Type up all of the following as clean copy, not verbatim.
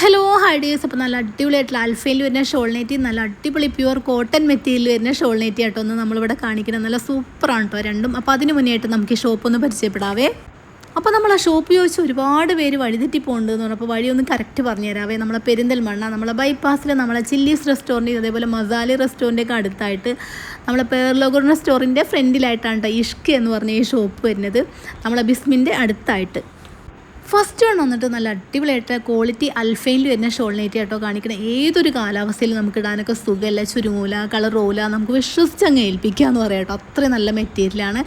Hello ഹൈഡേഴ്സ്. അപ്പോൾ നല്ല അടിപൊളിയായിട്ടുള്ള അൽഫയിൽ വരുന്ന ഷോൾ നൈറ്റി, നല്ല അടിപൊളി പ്യുവർ കോട്ടൺ മെറ്റീരിയൽ വരുന്ന ഷോൾ നൈറ്റി ആട്ടോ ഒന്ന് നമ്മളിവിടെ കാണിക്കണം. നല്ല സൂപ്പറാണ് കേട്ടോ രണ്ടും. അപ്പോൾ അതിന് മുന്നേ ആയിട്ട് നമുക്ക് ഈ ഷോപ്പ് ഒന്ന് പരിചയപ്പെടാവേ. അപ്പോൾ നമ്മൾ ആ ഷോപ്പ് ചോദിച്ച് ഒരുപാട് പേര് വഴിതെറ്റി പോകുന്നുണ്ടെന്ന് പറഞ്ഞപ്പോൾ വഴിയൊന്ന് കറക്റ്റ് പറഞ്ഞു തരാവേ. നമ്മളെ പെരിന്തൽമണ്ണ നമ്മളെ ബൈപ്പാസിൽ നമ്മളെ ചില്ലീസ് റെസ്റ്റോറൻറ്റ്, അതേപോലെ മസാലി റെസ്റ്റോറൻറ്റൊക്കെ അടുത്തായിട്ട് നമ്മളെ പേർലോഗോറിന സ്റ്റോറിൻ്റെ ഫ്രണ്ടിലായിട്ടാണ് കേട്ടോ ഇഷ്ക് എന്ന് പറഞ്ഞ ഈ ഷോപ്പ് വരുന്നത്, നമ്മളെ ബിസ്മിൻ്റെ അടുത്തായിട്ട്. ഫസ്റ്റ് വൺ വന്നിട്ട് നല്ല അടിപൊളിയായിട്ട് ക്വാളിറ്റി അൽഫൈനിൽ വരുന്ന ഷോൾ നൈറ്റി ആട്ടോ കാണിക്കണം. ഏതൊരു കാലാവസ്ഥയിലും നമുക്ക് ഇടാനൊക്കെ സുഖമല്ല, ചുരുങ്ങൂല, കളർ പോകില്ല, നമുക്ക് വിശ്വസിച്ചങ്ങ് ഏൽപ്പിക്കുക എന്ന് പറയാം കേട്ടോ. അത്രയും നല്ല മെറ്റീരിയലാണ്.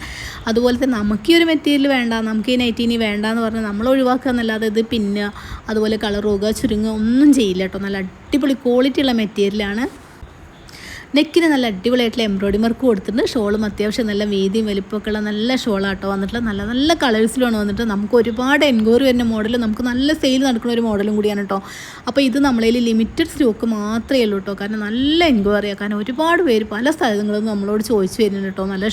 അതുപോലെ തന്നെ നമുക്ക് ഈ ഒരു മെറ്റീരിയൽ വേണ്ട, നമുക്ക് ഈ നൈറ്റി ഇനി വേണ്ട എന്ന് പറഞ്ഞാൽ നമ്മൾ ഒഴിവാക്കുക എന്നല്ലാതെ ഇത് പിന്നെ അതുപോലെ കളർ പോകുക, ചുരുങ്ങുക ഒന്നും ചെയ്യില്ല കേട്ടോ. നല്ല അടിപൊളി ക്വാളിറ്റി ഉള്ള മെറ്റീരിയലാണ്. നെക്കിന് നല്ല അടിപൊളിയായിട്ടുള്ള എംബ്രോയിഡറി വർക്ക് കൊടുത്തിട്ടുണ്ട്. ഷോളും അത്യാവശ്യം നല്ല വീതിയും വലിപ്പമൊക്കെ ഉള്ള നല്ല ഷോളാട്ടോ വന്നിട്ടുള്ള. നല്ല നല്ല കളേഴ്സിലാണ് വന്നിട്ട് നമുക്ക് ഒരുപാട് എൻക്വയറി വരുന്ന മോഡൽ, നമുക്ക് നല്ല സെയിൽ നടക്കുന്ന ഒരു മോഡലും കൂടിയാണ് കേട്ടോ. അപ്പോൾ ഇത് നമ്മളതിൽ ലിമിറ്റഡ് സ്റ്റോക്ക് മാത്രമേ ഉള്ളൂ കേട്ടോ. കാരണം നല്ല എൻക്വയറിയാണ്. കാരണം ഒരുപാട് പേര് പല സ്ഥലങ്ങളും നമ്മളോട് ചോദിച്ചു വരുന്നുണ്ട് കേട്ടോ. നല്ല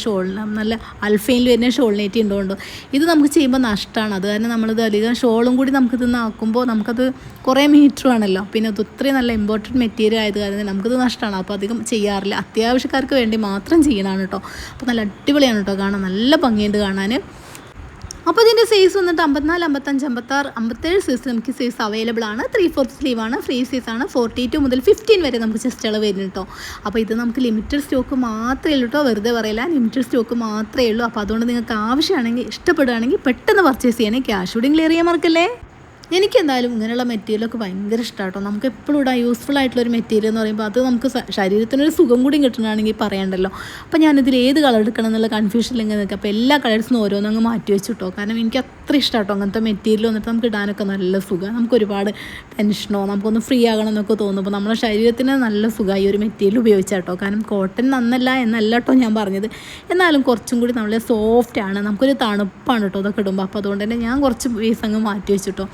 നല്ല അൽഫൈനിൽ വരുന്ന ഷോൾ നൈറ്റി ഉണ്ടോണ്ടോ. ഇത് നമുക്ക് ചെയ്യുമ്പോൾ നഷ്ടമാണ്. അത് കാരണം നമ്മളിത് അധികം ഷോളും കൂടി നമുക്കിത് ആക്കുമ്പോൾ നമുക്കത് കുറേ മീറ്റർ ആണല്ലോ. പിന്നെ അത് ഇത്രയും നല്ല ഇമ്പോർട്ടൻറ്റ് മെറ്റീരിയൽ ആയത് കാരണം നമുക്കിത് നഷ്ടമാണ്. അപ്പോൾ അധികം ചെയ്യാറില്ല, അത്യാവശ്യക്കാർക്ക് വേണ്ടി മാത്രം ചെയ്യണമാണ് കേട്ടോ. അപ്പോൾ നല്ല അടിപൊളിയാണ് കേട്ടോ കാണാൻ, നല്ല ഭംഗിയുണ്ട് കാണാൻ. അപ്പോൾ ഇതിൻ്റെ സൈസ് വന്നിട്ട് 54, 55, 56, 57 സൈസ് നമുക്ക് സൈസ് അവൈലബിൾ ആണ്. 3/4 സ്ലീവാണ്, ഫ്രീ സൈസാണ്. 42 മുതൽ 15 വരെ നമുക്ക് ചെസ്റ്റുകൾ വരുന്നു കേട്ടോ. അപ്പോൾ ഇത് നമുക്ക് ലിമിറ്റഡ് സ്റ്റോക്ക് മാത്രമേ ഉള്ളൂ കേട്ടോ, വെറുതെ പറയില്ല, ലിമിറ്റഡ് സ്റ്റോക്ക് മാത്രമേ ഉള്ളൂ. അപ്പോൾ അതുകൊണ്ട് നിങ്ങൾക്ക് ആവശ്യമാണെങ്കിൽ ഇഷ്ടപ്പെടുകയാണെങ്കിൽ പെട്ടെന്ന് പർച്ചേസ് ചെയ്യണേ. ക്യാഷ് ഷൂട്ടിങ് ക്ലിയർ ചെയ്യാൻ മറക്കല്ലേ. എനിക്കെന്തായാലും ഇങ്ങനെയുള്ള മെറ്റീരിയലൊക്കെ ഭയങ്കര ഇഷ്ടമാണ് കേട്ടോ. നമുക്ക് എപ്പോഴും ഇടാൻ യൂസ്ഫുൾ ആയിട്ടുള്ളൊരു മെറ്റീരിയൽ എന്ന് പറയുമ്പോൾ അത് നമുക്ക് ശരീരത്തിനൊരു സുഖം കൂടി കിട്ടണമെങ്കിൽ പറയണ്ടല്ലോ. അപ്പോൾ ഞാനിതിൽ ഏത് കളർ എടുക്കണം എന്നുള്ള കൺഫ്യൂഷനിൽ നിൽക്കുക. അപ്പോൾ എല്ലാ കളേഴ്സിനും ഓരോന്നങ്ങ് മാറ്റി വെച്ചു കേട്ടോ. കാരണം എനിക്ക് അത്ര ഇഷ്ടമാണ് കേട്ടോ അങ്ങനത്തെ മെറ്റീരിയൽ വന്നിട്ട്. നമുക്ക് ഇടാനൊക്കെ നല്ല സുഖം, നമുക്ക് ഒരുപാട് ടെൻഷനോ നമുക്കൊന്ന് ഫ്രീ ആകണം എന്നൊക്കെ തോന്നുമ്പോൾ നമ്മുടെ ശരീരത്തിന് നല്ല സുഖമായി ഒരു മെറ്റീരിയൽ ഉപയോഗിച്ചാൽ കേട്ടോ. കാരണം കോട്ടൺ നന്നല്ല എന്നല്ല കേട്ടോ ഞാൻ പറഞ്ഞത്, എന്നാലും കുറച്ചും കൂടി നല്ല സോഫ്റ്റാണ്, നമുക്കൊരു തണുപ്പാണ് കേട്ടോ ഇതൊക്കെ ഇടുമ്പോൾ. അപ്പോൾ അതുകൊണ്ട് തന്നെ ഞാൻ കുറച്ച് പീസ് അങ്ങ് മാറ്റി വെച്ചു കേട്ടോ.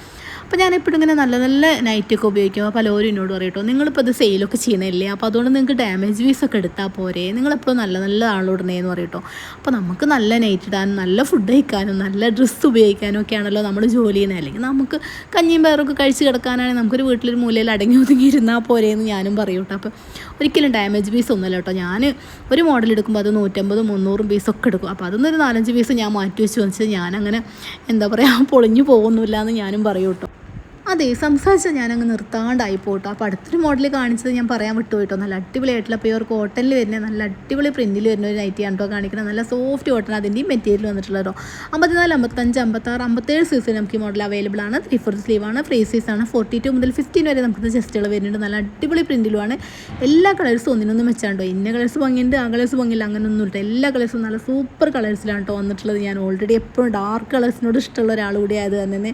അപ്പോൾ ഞാനെപ്പോഴും ഇങ്ങനെ നല്ല നല്ല നൈറ്റൊക്കെ ഉപയോഗിക്കുമ്പോൾ പലരും എന്നോട് പറയും കേട്ടോ, നിങ്ങളിപ്പോൾ ഇത് സെയിലൊക്കെ ചെയ്യണില്ലേ, അപ്പോൾ അതുകൊണ്ട് നിങ്ങൾക്ക് ഡാമേജ് പീസൊക്കെ എടുത്താൽ പോരെ, നിങ്ങളെപ്പോഴും നല്ല നല്ല ആളിടണേന്ന് പറയും കേട്ടോ. അപ്പോൾ നമുക്ക് നല്ല നൈറ്റ് ഇടാനും നല്ല ഫുഡ് കഴിക്കാനും നല്ല ഡ്രസ്സ് ഉപയോഗിക്കാനും ഒക്കെ ആണല്ലോ നമ്മൾ ജോലി ചെയ്യുന്നത്. അല്ലെങ്കിൽ നമുക്ക് കഞ്ഞിയും പയറൊക്കെ കഴിച്ച് കിടക്കാനാണെങ്കിൽ നമുക്കൊരു വീട്ടിലൊരു മൂലയിൽ അടങ്ങി ഒതുങ്ങി ഇരുന്നാൽ പോരെയെന്ന് ഞാനും പറയും കേട്ടോ. അപ്പോൾ ഒരിക്കലും ഡാമേജ് പീസ് ഒന്നുമല്ല കേട്ടോ. ഞാൻ ഒരു മോഡൽ എടുക്കുമ്പോൾ അത് 150, 300 പീസൊക്കെ എടുക്കും. അപ്പോൾ അതൊന്നൊരു 4-5 പീസ് ഞാൻ മാറ്റി വെച്ച് ഞാനങ്ങനെ എന്താ പറയുക പൊളിഞ്ഞു പോകുന്നില്ല എന്ന് ഞാനും പറയും കേട്ടോ. അതെ, സംസാരിച്ചാൽ ഞാനങ്ങ് നിർത്താണ്ടായി പോട്ടോ. അപ്പോൾ അടുത്തൊരു മോഡൽ കാണിച്ചത് ഞാൻ പറയാൻ വിട്ടുപോയിട്ടോ. നല്ല അടിപൊളിയായിട്ടുള്ള പ്യുവർ കോട്ടണിൽ വരുന്ന നല്ല അടിപൊളി പ്രിൻറ്റിൽ വരുന്ന ഒരു നൈറ്റിയാണ് കേട്ടോ കാണിക്കുന്നത്. നല്ല സോഫ്റ്റ് കോട്ടൺ, അതിൻ്റെയും മെറ്റീരിയൽ വന്നിട്ടുള്ളത് കേട്ടോ. 54, 55, 56, 57 സൈസിൽ നമുക്ക് ഈ മോഡൽ അവൈലബിൾ ആണ്. 3/4 സ്ലീവാണ്, ഫ്രീ സൈസാണ്. 42 മുതൽ 15 വരെ നമുക്ക് ചെസ്റ്റുകൾ വരുന്നുണ്ട്. നല്ല അടിപൊളി പ്രിൻറ്റിലുമാണ്. എല്ലാ കളേഴ്സും ഒന്നിനൊന്നും വെച്ചാണ്ടോ. ഇന്ന കളേഴ്സ് ഭംഗിയുണ്ട്, ആ കളേഴ്സ് ഭംഗിയില്ല, അങ്ങനെയൊന്നും ഇല്ല. എല്ലാ കളേഴ്സും നല്ല സൂപ്പർ കളേഴ്സിലാണ് കേട്ടോ വന്നിട്ടുള്ളത്. ഞാൻ ഓൾറെഡി എപ്പോഴും ഡാർക്ക് കളേഴ്സിനോട് ഇഷ്ടമുള്ള ഒരാൾ കൂടി ആയത് തന്നെ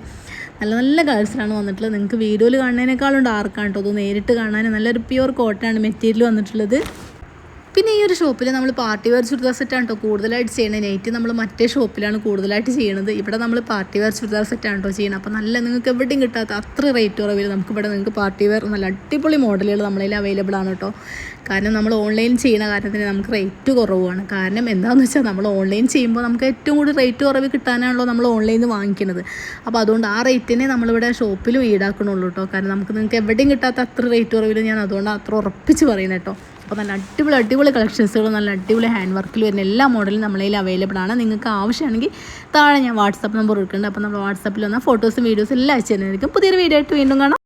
നല്ല നല്ല കളേഴ്സിലാണ് വന്നിട്ടുള്ളത്. നിങ്ങൾക്ക് വീഡിയോയിൽ കാണുന്നതിനേക്കാളും ഡാർക്കാണ് കേട്ടോ. അത് നേരിട്ട് കാണാൻ നല്ലൊരു പ്യുവർ കോട്ടനാണ് മെറ്റീരിയൽ വന്നിട്ടുള്ളത്. പിന്നെ ഈ ഒരു ഷോപ്പിൽ നമ്മൾ പാർട്ടി വെയർ ചുരിദാർ സെറ്റാണ് കേട്ടോ കൂടുതലായിട്ട് ചെയ്യണത്. നൈറ്റ് നമ്മൾ മറ്റേ ഷോപ്പിലാണ് കൂടുതലായിട്ട് ചെയ്യണത്. ഇവിടെ നമ്മൾ പാർട്ടി വെയർ ചുരിദാർ സെറ്റാണ് കേട്ടോ ചെയ്യണം. അപ്പോൾ നല്ല നിങ്ങൾക്ക് എവിടെയും കിട്ടാത്ത അത്ര റേറ്റ് കുറവില്ല നമുക്കിവിടെ നിങ്ങൾക്ക് പാർട്ടി വെയർ നല്ല അടിപൊളി മോഡലുകൾ നമ്മളതിൽ അവൈലബിൾ ആണ് കേട്ടോ. കാരണം നമ്മൾ ഓൺലൈൻ ചെയ്യുന്ന കാര്യത്തിന് നമുക്ക് റേറ്റ് കുറവാണ്. കാരണം എന്താണെന്ന് വെച്ചാൽ നമ്മൾ ഓൺലൈൻ ചെയ്യുമ്പോൾ നമുക്ക് ഏറ്റവും കൂടുതൽ റേറ്റ് കുറവ് കിട്ടാനാണല്ലോ നമ്മൾ ഓൺലൈനിൽ നിന്ന് വാങ്ങിക്കുന്നത്. അപ്പോൾ അതുകൊണ്ട് ആ റേറ്റിനെ നമ്മളിവിടെ ഷോപ്പിലും ഈടാക്കണുള്ളൂ കേട്ടോ. കാരണം നിങ്ങൾക്ക് എവിടെയും കിട്ടാത്ത അത്ര റേറ്റ് കുറവില്ല, ഞാൻ അതുകൊണ്ട് അത്ര ഉറപ്പിച്ച് പറയുന്നത് കേട്ടോ. അപ്പോൾ നല്ല അടിപൊളി കളക്ഷൻസുകൾ, നല്ല അടിപൊളി ഹാൻഡ് വർക്കിൽ വരുന്ന എല്ലാ മോഡലും നമ്മളതിൽ അവൈലബിൾ ആണ്. നിങ്ങൾക്ക് ആവശ്യമാണെങ്കിൽ താഴെ ഞാൻ വാട്സാപ്പ് നമ്പർ കൊടുക്കുന്നുണ്ട്. അപ്പോൾ നമ്മൾ വാട്സാപ്പിൽ വന്നാൽ ഫോട്ടോസും വീഡിയോസും എല്ലാം അയച്ചു തരുന്നതായിരിക്കും. പുതിയൊരു വീഡിയോ ആയിട്ട് വീണ്ടും കാണാം.